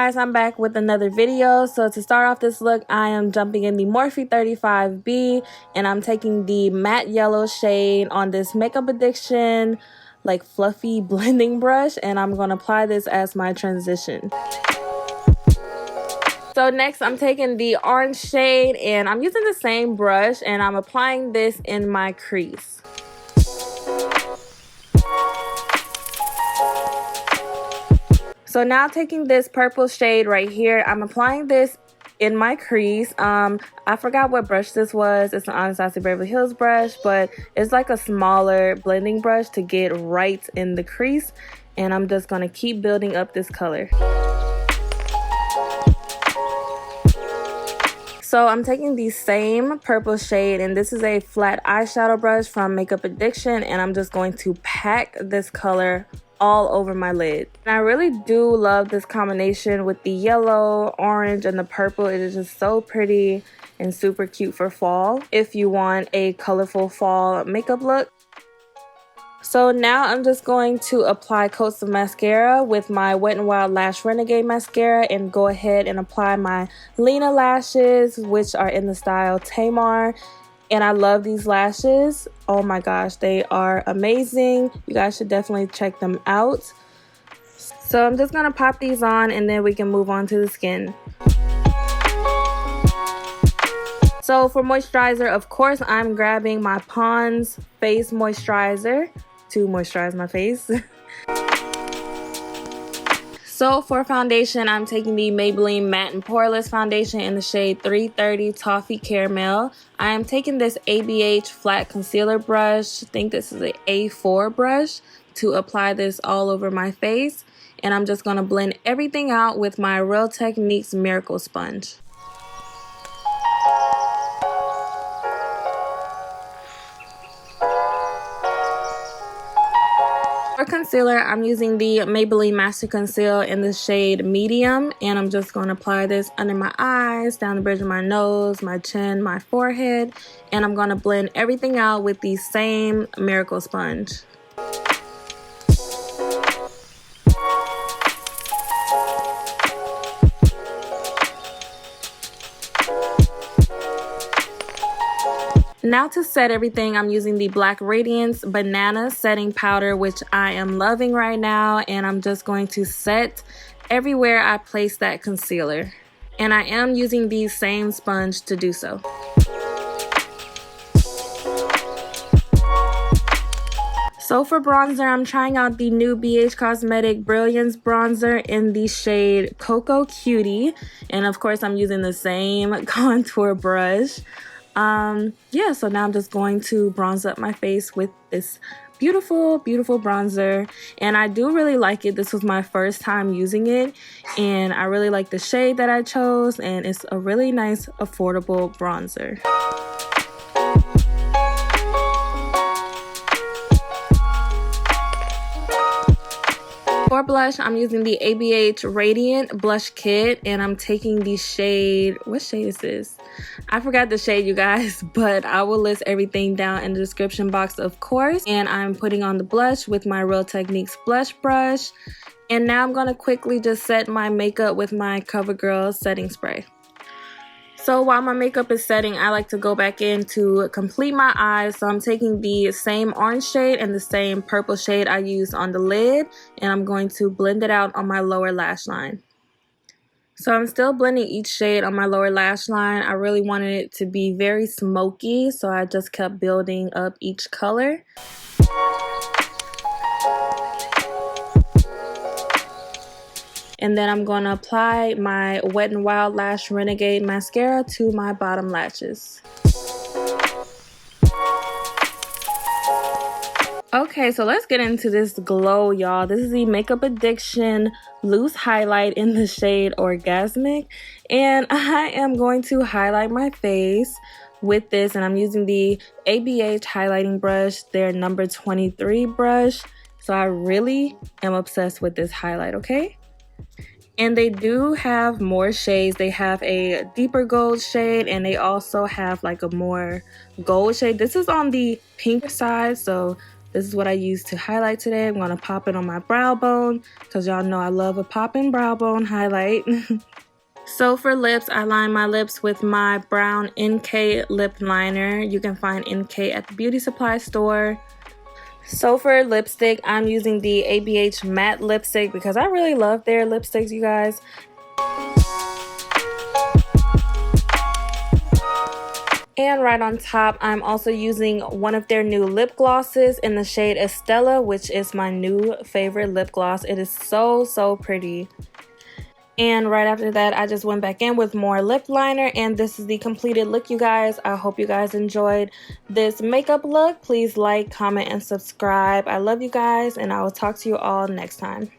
guys, I'm back with another video. So to start off this look, I am jumping in the Morphe 35B and I'm taking the matte yellow shade on this Makeup Addiction like fluffy blending brush, and I'm going to apply this as my transition. So next I'm taking the orange shade and I'm using the same brush and I'm applying this in my crease. So now taking this purple shade right here, I'm applying this in my crease. I forgot what brush this was. It's an Anastasia Beverly Hills brush, but it's like a smaller blending brush to get right in the crease. And I'm just going to keep building up this color. So I'm taking the same purple shade, and this is a flat eyeshadow brush from Makeup Addiction, and I'm just going to pack this color all over my lid. And I really do love this combination with the yellow, orange, and the purple. It is just so pretty and super cute for fall if you want a colorful fall makeup look. So now I'm just going to apply coats of mascara with my Wet n Wild Lash Renagade mascara and go ahead and apply my Lena lashes, which are in the style Tamar. And I love these lashes. Oh my gosh, they are amazing. You guys should definitely check them out. So I'm just gonna pop these on and then we can move on to the skin. So for moisturizer, of course, I'm grabbing my Pond's face moisturizer to moisturize my face. So for foundation, I'm taking the Maybelline Matte and Poreless Foundation in the shade 330 Toffee Caramel. I am taking this ABH flat concealer brush, I think this is an A4 brush, to apply this all over my face. And I'm just going to blend everything out with my Real Techniques Miracle Sponge. For concealer, I'm using the Maybelline Master Conceal in the shade Medium, and I'm just going to apply this under my eyes, down the bridge of my nose, my chin, my forehead, and I'm going to blend everything out with the same Miracle Sponge. Now to set everything, I'm using the Black Radiance Banana Setting Powder, which I am loving right now. And I'm just going to set everywhere I place that concealer. And I am using the same sponge to do so. So for bronzer, I'm trying out the new BH Cosmetic Brilliance Bronzer in the shade Cocoa Cutie. And of course, I'm using the same contour brush. Yeah, so now I'm just going to bronze up my face with this beautiful bronzer, and I do really like it. This was my first time using it, and I really like the shade that I chose, and it's a really nice affordable bronzer. For blush, I'm using the ABH Radient Blush Kit, and I'm taking the shade, what shade is this? I forgot the shade, you guys, but I will list everything down in the description box, of course. And I'm putting on the blush with my Real Techniques blush brush. And now I'm going to quickly just set my makeup with my CoverGirl setting spray. So while my makeup is setting, I like to go back in to complete my eyes. So I'm taking the same orange shade and the same purple shade I used on the lid, and I'm going to blend it out on my lower lash line. So I'm still blending each shade on my lower lash line. I really wanted it to be very smoky, so I just kept building up each color. And then I'm going to apply my Wet n Wild Lash Renegade mascara to my bottom lashes. Okay, so let's get into this glow, y'all. This is the Makeup Addiction loose highlight in the shade Orgasmic. And I am going to highlight my face with this, and I'm using the ABH highlighting brush, their number 23 brush. So I really am obsessed with this highlight, okay? And they do have more shades. They have a deeper gold shade, and they also have like a more gold shade. This is on the pink side, so This is what I use to highlight today. I'm going to pop it on my brow bone because y'all know I love a popping brow bone highlight. So for lips, I line my lips with my brown NK lip liner. You can find NK at the beauty supply store. So for lipstick, I'm using the ABH matte lipstick because I really love their lipsticks, you guys. And right on top, I'm also using one of their new lip glosses in the shade Estella, which is my new favorite lip gloss. It is so pretty. And right after that, I just went back in with more lip liner, and this is the completed look, you guys. I hope you guys enjoyed this makeup look. Please like, comment, and subscribe. I love you guys, and I will talk to you all next time.